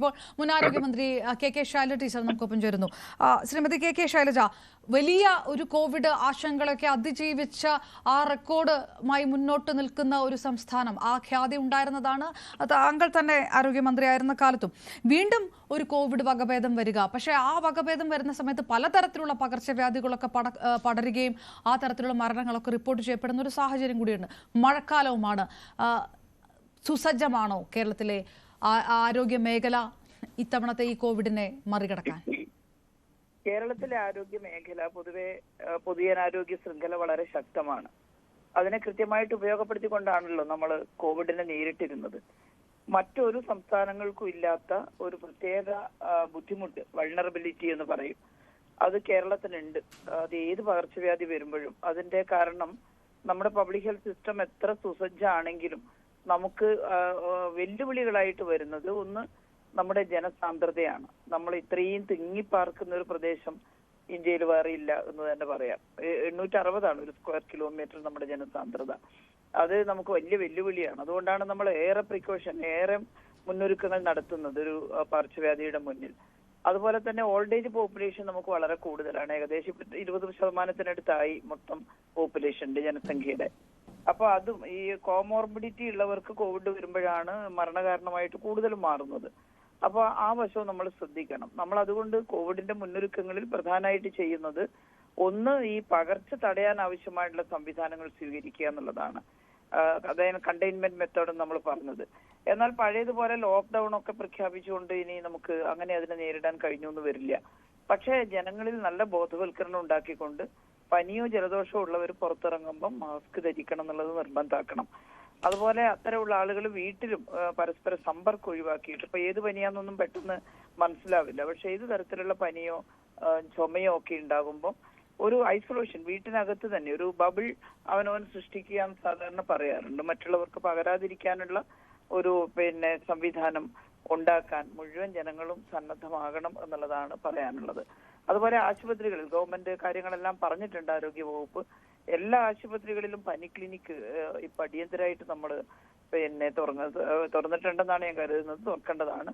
ഇപ്പോൾ മുൻ ആരോഗ്യമന്ത്രി കെ ശൈലജ ടീച്ചർ നമുക്കൊപ്പം ചേരുന്നു. ശ്രീമതി കെ ശൈലജ, വലിയ ഒരു കോവിഡ് ആശങ്കകളൊക്കെ അതിജീവിച്ച ആ റെക്കോർഡുമായി മുന്നോട്ട് നിൽക്കുന്ന ഒരു സംസ്ഥാനം, ആ ഖ്യാതി ഉണ്ടായിരുന്നതാണ് താങ്കൾ തന്നെ ആരോഗ്യമന്ത്രിയായിരുന്ന കാലത്തും. വീണ്ടും ഒരു കോവിഡ് വകഭേദം വരിക, പക്ഷേ ആ വകഭേദം വരുന്ന സമയത്ത് പലതരത്തിലുള്ള പകർച്ചവ്യാധികളൊക്കെ പടരുകയും ആ തരത്തിലുള്ള മരണങ്ങളൊക്കെ റിപ്പോർട്ട് ചെയ്യപ്പെടുന്ന ഒരു സാഹചര്യം കൂടിയുണ്ട്. മഴക്കാലവുമാണ്. സുസജ്ജമാണോ കേരളത്തിലെ ആരോഗ്യ മേഖല ഇത്തവണത്തെ ഈ കോവിഡിനെ മറികടക്കാൻ? കേരളത്തിലെ ആരോഗ്യ മേഖല പൊതുവെ പൊതുജനാരോഗ്യ ശൃംഖല വളരെ ശക്തമാണ്. അതിനെ കൃത്യമായിട്ട് ഉപയോഗപ്പെടുത്തിക്കൊണ്ടാണല്ലോ നമ്മൾ കോവിഡിനെ നേരിട്ടിരുന്നത്. മറ്റൊരു സംസ്ഥാനങ്ങൾക്കും ഇല്ലാത്ത ഒരു പ്രത്യേക ബുദ്ധിമുട്ട്, വൾണറബിലിറ്റി എന്ന് പറയും, അത് കേരളത്തിനുണ്ട്. അത് ഏത് പകർച്ചവ്യാധി വരുമ്പോഴും അതിന്റെ കാരണം നമ്മുടെ പബ്ലിക് ഹെൽത്ത് സിസ്റ്റം എത്ര സുസജ്ജാണെങ്കിലും നമുക്ക് വെല്ലുവിളികളായിട്ട് വരുന്നത് ഒന്ന് നമ്മുടെ ജനസാന്ദ്രതയാണ്. നമ്മൾ ഇത്രയും തിങ്ങിപ്പാർക്കുന്ന ഒരു പ്രദേശം ഇന്ത്യയിൽ വേറെ ഇല്ല എന്ന് തന്നെ പറയാം. 860 ഒരു സ്ക്വയർ കിലോമീറ്റർ നമ്മുടെ ജനസാന്ദ്രത. അത് നമുക്ക് വലിയ വെല്ലുവിളിയാണ്. അതുകൊണ്ടാണ് നമ്മൾ ഏറെ പ്രിക്കോഷൻ, ഏറെ മുന്നൊരുക്കങ്ങൾ നടത്തുന്നത് ഒരു പകർച്ചവ്യാധിയുടെ മുന്നിൽ. അതുപോലെ തന്നെ ഓൾഡ് ഏജ് പോപ്പുലേഷൻ നമുക്ക് വളരെ കൂടുതലാണ്. ഏകദേശം 20% മൊത്തം പോപ്പുലേഷന്റെ ജനസംഖ്യയുടെ. അപ്പൊ അതും ഈ കോമോർബിഡിറ്റി ഉള്ളവർക്ക് കോവിഡ് വരുമ്പോഴാണ് മരണകാരണമായിട്ട് കൂടുതലും മാറുന്നത്. അപ്പൊ ആ വശവും നമ്മൾ ശ്രദ്ധിക്കണം. നമ്മൾ അതുകൊണ്ട് കോവിഡിന്റെ മുന്നൊരുക്കങ്ങളിൽ പ്രധാനമായിട്ട് ചെയ്യുന്നത് ഒന്ന് ഈ പകർച്ച തടയാൻ ആവശ്യമായിട്ടുള്ള സംവിധാനങ്ങൾ സ്വീകരിക്കുക എന്നുള്ളതാണ്. അതായത് കണ്ടെയ്ൻമെന്റ് മെത്തേഡ് നമ്മൾ പറഞ്ഞത്. എന്നാൽ പഴയതുപോലെ ലോക്ക്ഡൌൺ ഒക്കെ പ്രഖ്യാപിച്ചുകൊണ്ട് ഇനി നമുക്ക് അങ്ങനെ അതിനെ നേരിടാൻ കഴിഞ്ഞൊന്നും വരില്ല. പക്ഷേ ജനങ്ങളിൽ നല്ല ബോധവൽക്കരണം ഉണ്ടാക്കിക്കൊണ്ട് പനിയോ ജലദോഷമോ ഉള്ളവർ പുറത്തിറങ്ങുമ്പോൾ മാസ്ക് ധരിക്കണം എന്നുള്ളത് നിർബന്ധമാക്കണം. അതുപോലെ അത്തരമുള്ള ആളുകൾ വീട്ടിലും പരസ്പര സമ്പർക്കം ഒഴിവാക്കിയിട്ട്, ഇപ്പൊ ഏത് പനിയാന്നൊന്നും പെട്ടെന്ന് മനസ്സിലാവില്ല, പക്ഷെ ഏത് തരത്തിലുള്ള പനിയോ ചുമയോ ഒക്കെ ഉണ്ടാകുമ്പോൾ ഒരു ഐസൊലേഷൻ, വീട്ടിനകത്ത് തന്നെ ഒരു ബബിൾ അവനവൻ സൃഷ്ടിക്കുക എന്ന് സാധാരണ പറയാറുണ്ട്. മറ്റുള്ളവർക്ക് പകരാതിരിക്കാനുള്ള ഒരു സംവിധാനം ഉണ്ടാക്കാൻ മുഴുവൻ ജനങ്ങളും സന്നദ്ധമാകണം എന്നുള്ളതാണ് പറയാനുള്ളത്. അതുപോലെ ആശുപത്രികളിൽ ഗവൺമെന്റ് കാര്യങ്ങളെല്ലാം പറഞ്ഞിട്ടുണ്ട്. ആരോഗ്യ വകുപ്പ് എല്ലാ ആശുപത്രികളിലും പനി ക്ലിനിക്ക് ഇപ്പൊ അടിയന്തരമായിട്ട് നമ്മൾ തുറന്നിട്ടുണ്ടെന്നാണ് ഞാൻ കരുതുന്നത്. തുറക്കേണ്ടതാണ്.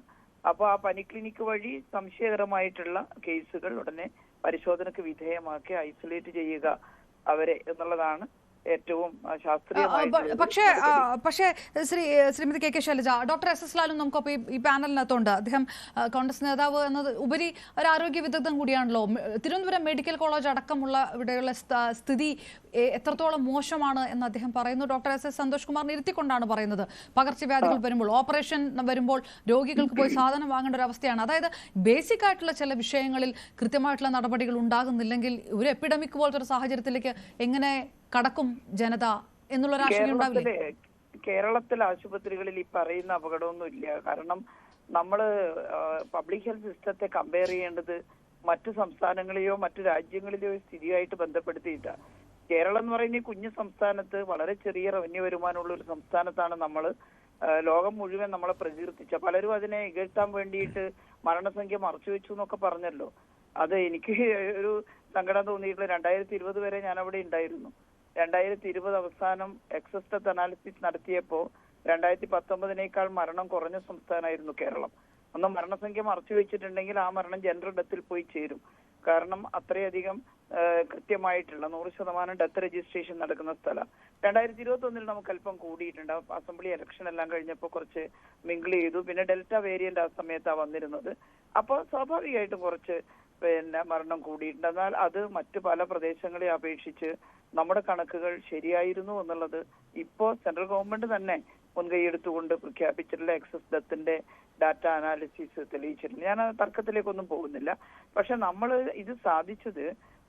അപ്പൊ ആ പനി ക്ലിനിക്ക് വഴി സംശയകരമായിട്ടുള്ള കേസുകൾ ഉടനെ പരിശോധനക്ക് വിധേയമാക്കി ഐസൊലേറ്റ് ചെയ്യുക അവരെ എന്നുള്ളതാണ് ഏറ്റവും ശാസ്ത്രീയമായിട്ട്. പക്ഷേ Shrimati K Shailaja, doctor S ലാലും നമുക്കൊപ്പം ഈ പാനലിനകത്തുണ്ട്. അദ്ദേഹം കോൺഗ്രസ് നേതാവ് എന്നത് ഉപരി ഒരു ആരോഗ്യ വിദഗ്ധൻ കൂടിയാണല്ലോ. തിരുവനന്തപുരം മെഡിക്കൽ കോളേജ് അടക്കമുള്ള ഇവിടെയുള്ള സ്ഥിതി എത്രത്തോളം മോശമാണ് എന്ന് അദ്ദേഹം പറയുന്നു. ഡോക്ടർ എസ് സന്തോഷ് കുമാറിനെ ഇരുത്തിക്കൊണ്ടാണ് പറയുന്നത്. പകർച്ചവ്യാധികൾ വരുമ്പോൾ, ഓപ്പറേഷൻ വരുമ്പോൾ രോഗികൾക്ക് പോയി സാധനം വാങ്ങേണ്ട ഒരു അവസ്ഥയാണ്. അതായത് ബേസിക് ആയിട്ടുള്ള ചില വിഷയങ്ങളിൽ കൃത്യമായിട്ടുള്ള നടപടികൾ ഉണ്ടാകുന്നില്ലെങ്കിൽ ഒരു എപ്പിഡമിക് പോലത്തെ ഒരു സാഹചര്യത്തിലേക്ക് എങ്ങനെ കടക്കും ജനത എന്നുള്ളൊരു ആശങ്ക ഉണ്ടാവില്ലേ? കേരളത്തിലെ ആശുപത്രികളിൽ ഈ പറയുന്ന അപകടമൊന്നും ഇല്ല. കാരണം നമ്മള് പബ്ലിക് ഹെൽത്ത് സിസ്റ്റത്തെ കമ്പയർ ചെയ്യേണ്ടത് മറ്റു സംസ്ഥാനങ്ങളെയോ മറ്റു രാജ്യങ്ങളിലെയോ സ്ഥിതിയായിട്ട് ബന്ധപ്പെടുത്തിയിട്ടാണ്. കേരളം എന്ന് പറയുന്ന ഈ കുഞ്ഞു സംസ്ഥാനത്ത്, വളരെ ചെറിയ റവന്യൂ വരുമാനമുള്ള ഒരു സംസ്ഥാനത്താണ് നമ്മൾ ലോകം മുഴുവൻ നമ്മളെ പ്രകീർത്തിച്ച. പലരും അതിനെ ഇകഴ്ത്താൻ വേണ്ടിയിട്ട് മരണസംഖ്യ മറച്ചു വെച്ചു എന്നൊക്കെ പറഞ്ഞല്ലോ. അത് എനിക്ക് ഒരു സങ്കടം തോന്നിയിട്ടുള്ള 2020 വരെ ഞാൻ അവിടെ ഉണ്ടായിരുന്നു. 2020 അവസാനം എക്സസ് ഡെത്ത് അനാലിസിസ് നടത്തിയപ്പോൾ 2019 മരണം കുറഞ്ഞ സംസ്ഥാനമായിരുന്നു കേരളം. അന്ന് മരണസംഖ്യ മറച്ചു വെച്ചിട്ടുണ്ടെങ്കിൽ ആ മരണം ജനറൽ ഡെത്തിൽ പോയി ചേരും. കാരണം അത്രയധികം കൃത്യമായിട്ടുള്ള 100% ഡെത്ത് രജിസ്ട്രേഷൻ നടക്കുന്ന സ്ഥലം. 2021 നമുക്ക് അല്പം കൂടിയിട്ടുണ്ട്. അസംബ്ലി ഇലക്ഷൻ എല്ലാം കഴിഞ്ഞപ്പോൾ കുറച്ച് മിങ്കിൾ ചെയ്തു. പിന്നെ ഡെൽറ്റ വേരിയന്റ് ആ സമയത്താണ് വന്നിരുന്നത്. അപ്പോൾ സ്വാഭാവികമായിട്ടും കുറച്ച് മരണം കൂടിയിട്ടുണ്ട്. എന്നാൽ അത് മറ്റു പല പ്രദേശങ്ങളെ അപേക്ഷിച്ച് നമ്മുടെ കണക്കുകൾ ശരിയായിരുന്നു എന്നുള്ളത് ഇപ്പോൾ സെൻട്രൽ ഗവൺമെന്റ് തന്നെ മുൻകൈയെടുത്തുകൊണ്ട് പ്രഖ്യാപിച്ചിട്ടുള്ള എക്സസ് ഡെത്തിന്റെ ഡാറ്റ അനാലിസിസ് തെളിയിച്ചിട്ടുണ്ട്. ഞാൻ തർക്കത്തിലേക്കൊന്നും പോകുന്നില്ല. പക്ഷെ നമ്മൾ ഇത് സാധിച്ചത്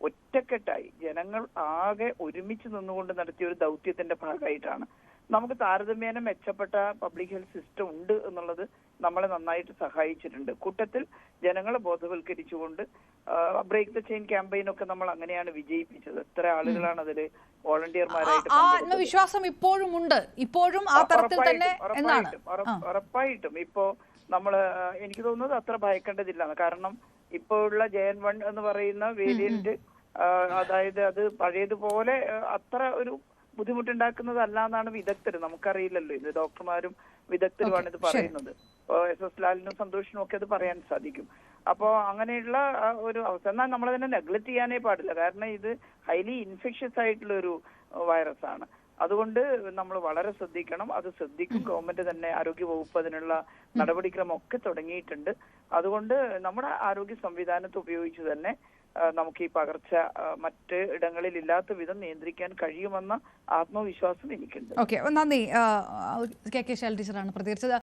ഒറ്റക്കെട്ടായി ജനങ്ങൾ ആകെ ഒരുമിച്ച് നിന്നുകൊണ്ട് നടത്തിയ ഒരു ദൗത്യത്തിന്റെ ഭാഗമായിട്ടാണ്. നമുക്ക് താരതമ്യേന മെച്ചപ്പെട്ട പബ്ലിക് ഹെൽത്ത് സിസ്റ്റം ഉണ്ട് എന്നുള്ളത് നമ്മളെ നന്നായിട്ട് സഹായിച്ചിട്ടുണ്ട്. കൂട്ടത്തിൽ ജനങ്ങളെ ബോധവൽക്കരിച്ചുകൊണ്ട് ബ്രേക്ക് ദ ചെയിൻ ക്യാമ്പയിൻ ഒക്കെ നമ്മൾ അങ്ങനെയാണ് വിജയിപ്പിച്ചത്. എത്ര ആളുകളാണ് അതിൽ വോളണ്ടിയർമാരായിട്ട്. ആത്മവിശ്വാസം ഇപ്പോഴും ഉണ്ട്. ഇപ്പോഴും ആ തരത്തിൽ തന്നെ ഉറപ്പായിട്ടും ഇപ്പോ നമ്മള് എനിക്ക് തോന്നുന്നത് അത്ര ഭയക്കേണ്ടതില്ല. കാരണം ഇപ്പോഴുള്ള JN1 എന്ന് പറയുന്ന വേരിയന്റ്, അതായത് അത് പഴയതുപോലെ അത്ര ഒരു ബുദ്ധിമുട്ടുണ്ടാക്കുന്നതല്ല എന്നാണ് വിദഗ്ധർ. നമുക്കറിയില്ലല്ലോ, ഇത് ഡോക്ടർമാരും വിദഗ്ധരുമാണ് ഇത് പറയുന്നത്. SS ലാലിനും സന്തോഷിനും ഒക്കെ അത് പറയാൻ സാധിക്കും. അപ്പോൾ അങ്ങനെയുള്ള ഒരു അവസ്ഥ, എന്നാൽ നമ്മളതിനെ നെഗ്ലക്ട് ചെയ്യാനേ പാടില്ല. കാരണം ഇത് ഹൈലി ഇൻഫെക്ഷ്യസ് ആയിട്ടുള്ള ഒരു വൈറസ് ആണ്. അതുകൊണ്ട് നമ്മൾ വളരെ ശ്രദ്ധിക്കണം. അത് ശ്രദ്ധിക്കും. ഗവൺമെന്റ് തന്നെ, ആരോഗ്യ വകുപ്പ് അതിനുള്ള നടപടിക്രമമൊക്കെ തുടങ്ങിയിട്ടുണ്ട്. അതുകൊണ്ട് നമ്മുടെ ആരോഗ്യ സംവിധാനത്തെ ഉപയോഗിച്ച് തന്നെ നമുക്ക് ഈ പകർച്ച മറ്റ് ഇടങ്ങളിൽ ഇല്ലാത്ത വിധം നിയന്ത്രിക്കാൻ കഴിയുമെന്ന ആത്മവിശ്വാസം എനിക്കുണ്ട്. ഓക്കെ, നന്ദി. KK ശൈലജ ടീച്ചറാണ് പ്രതികരിച്ചത്.